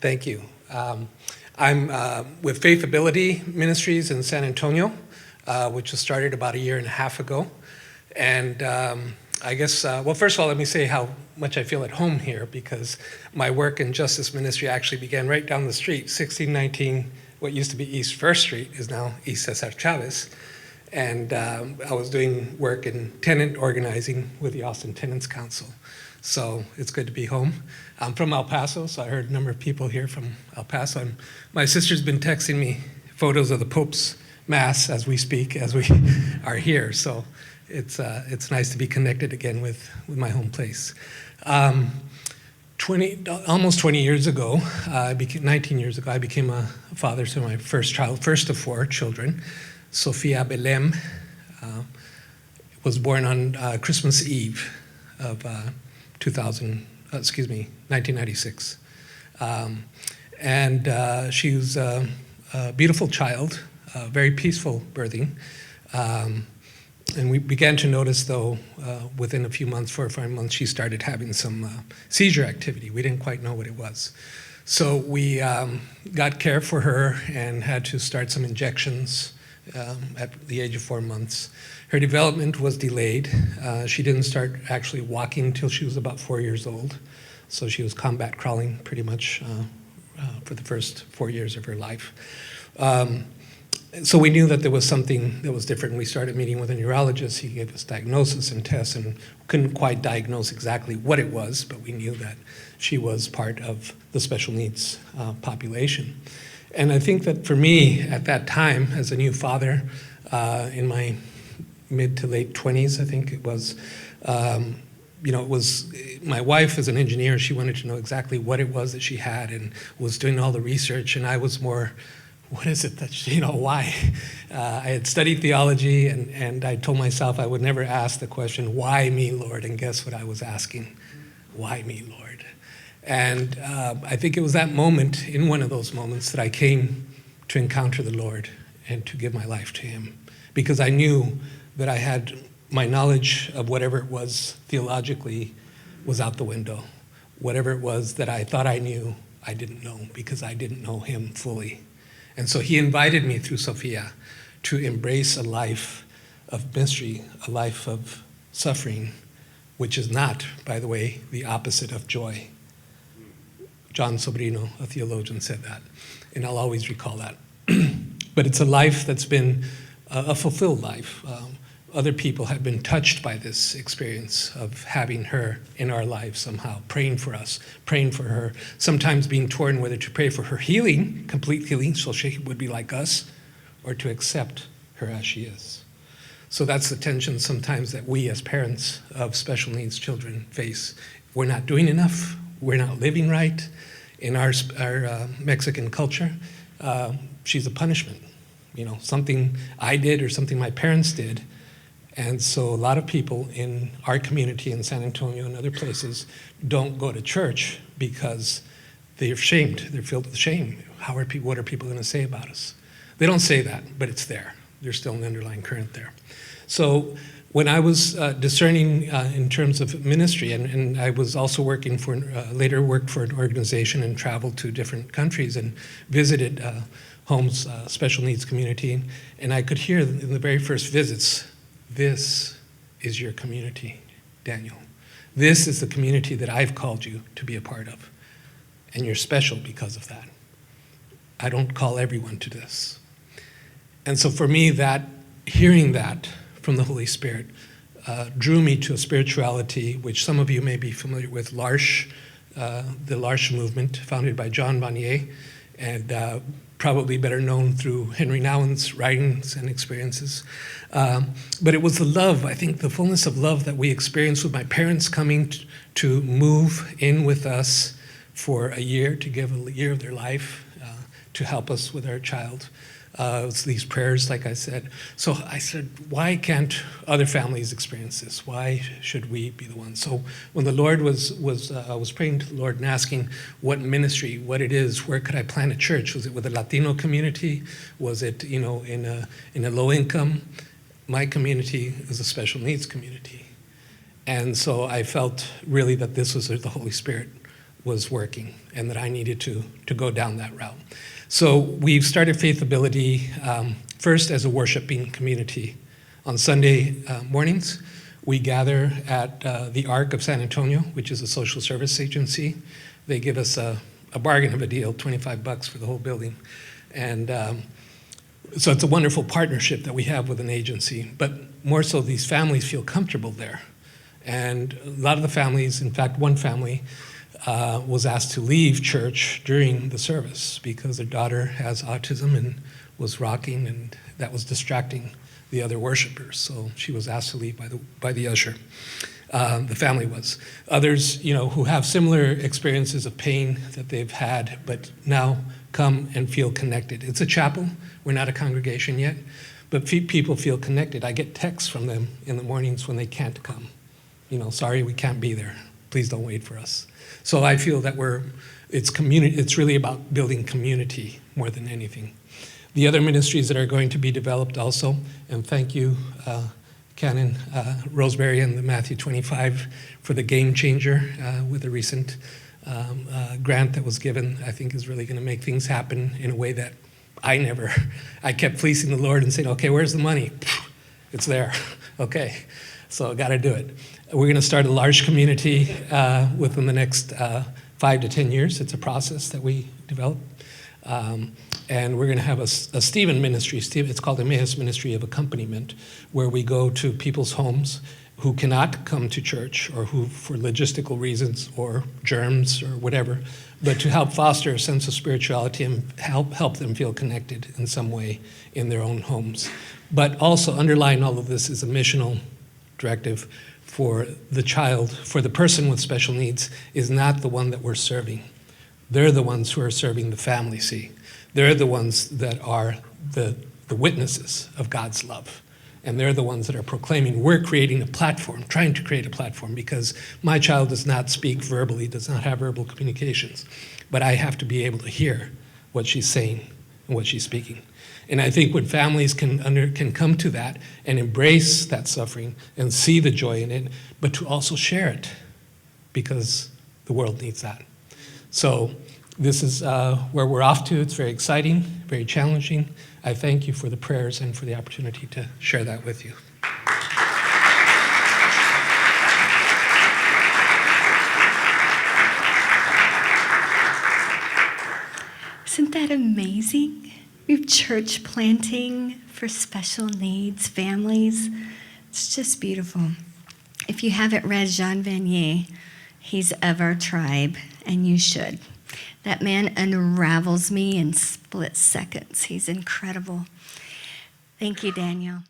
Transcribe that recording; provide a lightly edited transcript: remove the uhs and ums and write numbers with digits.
Thank you. I'm with Faith Ability Ministries in San Antonio, which was started about a year and a half ago. And I guess, well, first of all, let me say how much I feel at home here, because my work in justice ministry actually began right down the street. 1619, what used to be East First Street, is now East Cesar Chavez. And I was doing work in tenant organizing with the Austin Tenants Council. So it's good to be home. I'm from El Paso, so I heard a number of people here from El Paso. And my sister's been texting me photos of the Pope's Mass as we speak, as we are here. So it's nice to be connected again with my home place. Almost 20 years ago, 19 years ago, I became a father to my first child, first of 4 children. Sofia Belém was born on Christmas Eve of 1996. And she was a beautiful child, very peaceful birthing. And we began to notice, though, within a few months, 4 or 5 months, she started having some seizure activity. We didn't quite know what it was. So we got care for her and had to start some injections at the age of 4 months. Her development was delayed. She didn't start actually walking until she was about 4 years old. So she was combat crawling pretty much for the first 4 years of her life. So we knew that there was something that was different. We started meeting with a neurologist. He gave us diagnosis and tests, and couldn't quite diagnose exactly what it was, but we knew that she was part of the special needs population. And I think that for me, at that time, as a new father, in my mid to late 20s, I think it was, it was, my wife is an engineer. She wanted to know exactly what it was that she had and was doing all the research. And I was more, what is it that, why? I had studied theology, and I told myself I would never ask the question, why me, Lord? And guess what I was asking? Why me, Lord? And I think it was that moment, in one of those moments, that I came to encounter the Lord and to give my life to him. Because I knew that I had my knowledge of whatever it was theologically was out the window. Whatever it was that I thought I knew, I didn't know, because I didn't know him fully. And so he invited me through Sophia to embrace a life of mystery, a life of suffering, which is not, by the way, the opposite of joy. John Sobrino, a theologian, said that, and I'll always recall that. But it's a life that's been a fulfilled life. Other people have been touched by this experience of having her in our lives somehow, praying for us, praying for her, sometimes being torn whether to pray for her healing, complete healing, so she would be like us, or to accept her as she is. So that's the tension sometimes that we as parents of special needs children face. We're not doing enough. We're not living right. In our Mexican culture, she's a punishment. Something I did or something my parents did. And so a lot of people in our community in San Antonio and other places don't go to church because they're ashamed. They're filled with shame. What are people going to say about us? They don't say that, but it's there. There's still an underlying current there. So when I was discerning in terms of ministry, and I was also working later worked for an organization and traveled to different countries and visited homes, special needs community, and I could hear in the very first visits, this is your community, Daniel. This is the community that I've called you to be a part of, and you're special because of that. I don't call everyone to this. And so for me, hearing that from the Holy Spirit drew me to a spirituality which some of you may be familiar with, l'Arche, the l'Arche movement, founded by John Vanier, and probably better known through Henry Nouwen's writings and experiences. But it was the love, I think, the fullness of love that we experienced with my parents coming to move in with us for a year, to give a year of their life to help us with our child. It's these prayers, like I said. So I said, why can't other families experience this? Why should we be the ones? So when the Lord I was praying to the Lord and asking what ministry, what it is, where could I plant a church? Was it with a Latino community? Was it, in a low income? My community is a special needs community. And so I felt really that this was the Holy Spirit was working and that I needed to go down that route. So we've started Faithability first as a worshiping community. On Sunday mornings, we gather at the Ark of San Antonio, which is a social service agency. They give us a bargain of a deal, $25 for the whole building. And so it's a wonderful partnership that we have with an agency, but more so these families feel comfortable there. And a lot of the families, in fact, one family was asked to leave church during the service because their daughter has autism and was rocking, and that was distracting the other worshipers. So she was asked to leave by the usher. The family was. Others, who have similar experiences of pain that they've had, but now come and feel connected. It's a chapel. We're not a congregation yet, but people feel connected. I get texts from them in the mornings when they can't come. Sorry, we can't be there. Please don't wait for us. So I feel that it's community. It's really about building community more than anything. The other ministries that are going to be developed also, and thank you, Canon Roseberry and the Matthew 25 for the game changer with the recent grant that was given, I think is really going to make things happen in a way that I kept fleecing the Lord and saying, okay, where's the money? It's there. Okay, so I got to do it. We're going to start a large community within the next 5 to 10 years. It's a process that we develop. And we're going to have a Stephen ministry. It's called Emmaus Ministry of Accompaniment, where we go to people's homes who cannot come to church or who, for logistical reasons or germs or whatever, but to help foster a sense of spirituality and help them feel connected in some way in their own homes. But also underlying all of this is a missional directive for the child, for the person with special needs, is not the one that we're serving. They're the ones who are serving the family, see. They're the ones that are the witnesses of God's love. And they're the ones that are proclaiming, we're creating a platform, trying to create a platform, because my child does not speak verbally, does not have verbal communications. But I have to be able to hear what she's saying and what she's speaking. And I think when families can come to that and embrace that suffering and see the joy in it, but to also share it, because the world needs that. So this is where we're off to. It's very exciting, very challenging. I thank you for the prayers and for the opportunity to share that with you. Isn't that amazing? We have church planting for special needs families. It's just beautiful. If you haven't read Jean Vanier, he's of our tribe, and you should. That man unravels me in split seconds. He's incredible. Thank you, Daniel.